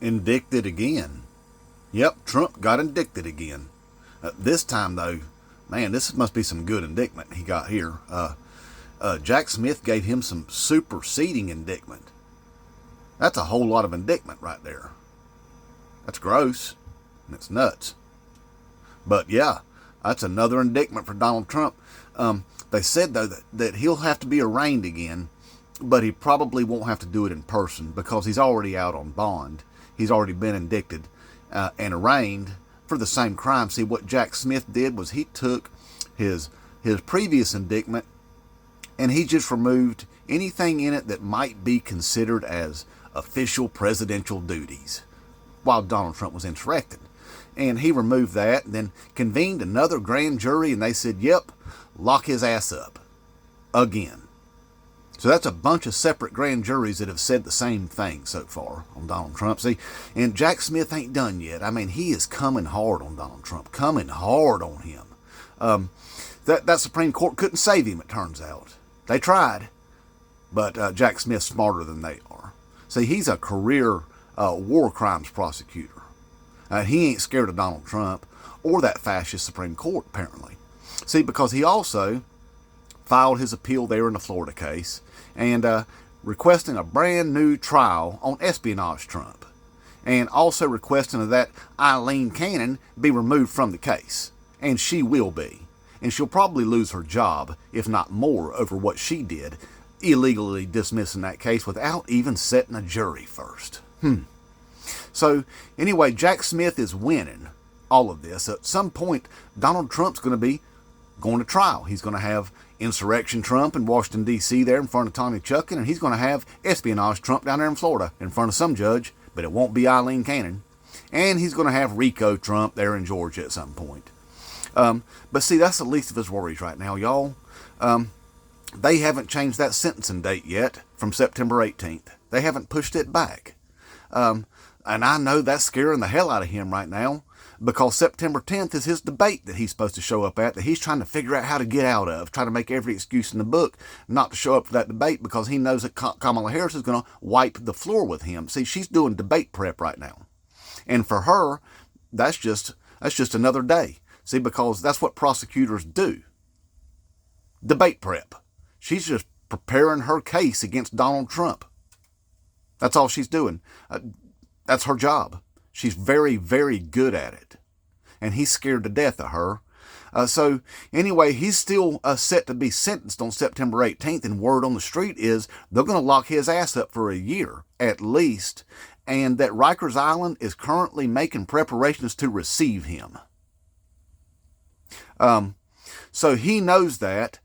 Indicted again. Yep, Trump got indicted again. This time, though, man, this must be some good indictment he got here. Jack Smith gave him some superseding indictment. That's a whole lot of indictment right there. That's gross, and it's nuts. But yeah, that's another indictment for Donald Trump. They said, though, that he'll have to be arraigned again, but he probably won't have to do it in person because he's already out on bond. He's already been indicted and arraigned for the same crime. See, what Jack Smith did was he took his previous indictment and he just removed anything in it that might be considered as official presidential duties while Donald Trump was insurrected. And he removed that and then convened another grand jury, and they said, yep, lock his ass up again. So that's a bunch of separate grand juries that have said the same thing so far on Donald Trump. See, and Jack Smith ain't done yet. I mean, he is coming hard on Donald Trump, coming hard on him. That Supreme Court couldn't save him, it turns out. They tried, but Jack Smith's smarter than they are. See, he's a career war crimes prosecutor. He ain't scared of Donald Trump or that fascist Supreme Court, apparently. See, because he also filed his appeal there in the Florida case and requesting a brand new trial on espionage Trump, and also requesting that Eileen Cannon be removed from the case. And she will be. And she'll probably lose her job, if not more, over what she did, illegally dismissing that case without even setting a jury first. So, anyway, Jack Smith is winning all of this. At some point, Donald Trump's going to be going to trial. He's going to have insurrection Trump in Washington, D.C. there in front of Tommy Chuckin, and he's going to have espionage Trump down there in Florida in front of some judge, but it won't be Eileen Cannon. And he's going to have Rico Trump there in Georgia at some point. But see, that's the least of his worries right now, y'all. They haven't changed that sentencing date yet from September 18th. They haven't pushed it back. And I know that's scaring the hell out of him right now because September 10th is his debate that he's supposed to show up at, that he's trying to figure out how to get out of, trying to make every excuse in the book not to show up for that debate because he knows that Kamala Harris is going to wipe the floor with him. See, she's doing debate prep right now. And for her, that's just another day. See, because that's what prosecutors do. Debate prep. She's just preparing her case against Donald Trump. That's all she's doing. That's her job. She's very, very good at it. And he's scared to death of her. So anyway, he's still set to be sentenced on September 18th, and word on the street is they're going to lock his ass up for a year at least, and that Rikers Island is currently making preparations to receive him. So he knows that.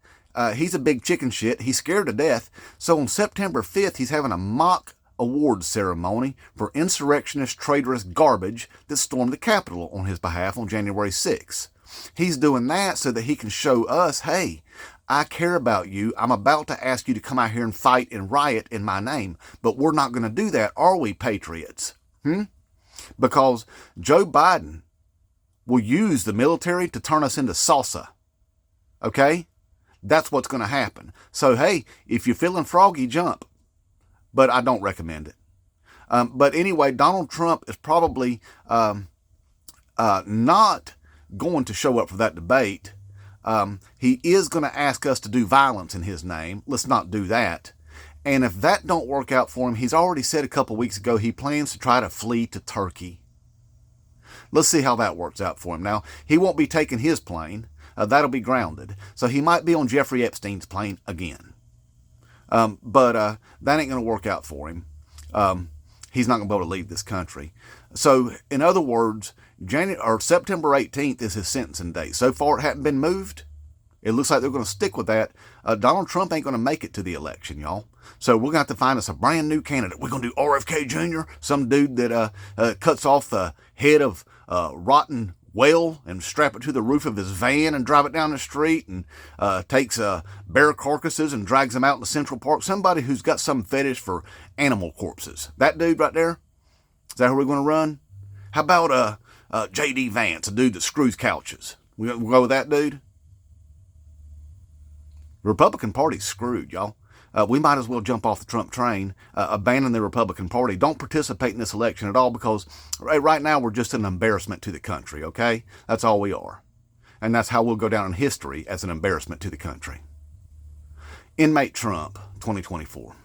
He's a big chicken shit. He's scared to death. So on September 5th, he's having a mock awards ceremony for insurrectionist traitorous garbage that stormed the Capitol on his behalf on January 6th. He's doing that so that he can show us, hey, I care about you. I'm about to ask you to come out here and fight and riot in my name. But we're not going to do that, are we, patriots? Because Joe Biden will use the military to turn us into salsa. Okay? That's what's going to happen. So, hey, if you're feeling froggy, jump. But I don't recommend it. But anyway, Donald Trump is probably not going to show up for that debate. He is going to ask us to do violence in his name. Let's not do that. And if that don't work out for him, he's already said a couple weeks ago he plans to try to flee to Turkey. Let's see how that works out for him. Now, he won't be taking his plane. That'll be grounded. So he might be on Jeffrey Epstein's plane again. But that ain't going to work out for him. He's not going to be able to leave this country. So, in other words, September 18th is his sentencing date. So far, it hadn't been moved. It looks like they're going to stick with that. Donald Trump ain't going to make it to the election, y'all. So we're going to have to find us a brand new candidate. We're going to do RFK Jr., some dude that cuts off the head of rotten whale and strap it to the roof of his van and drive it down the street, and takes bear carcasses and drags them out into Central Park. Somebody who's got some fetish for animal corpses. That dude right there, is that who we're going to run? How about J.D. Vance, a dude that screws couches? We'll go with that dude? The Republican Party's screwed, y'all. We might as well jump off the Trump train, abandon the Republican Party. Don't participate in this election at all, because right now we're just an embarrassment to the country, okay? That's all we are. And that's how we'll go down in history, as an embarrassment to the country. Inmate Trump, 2024.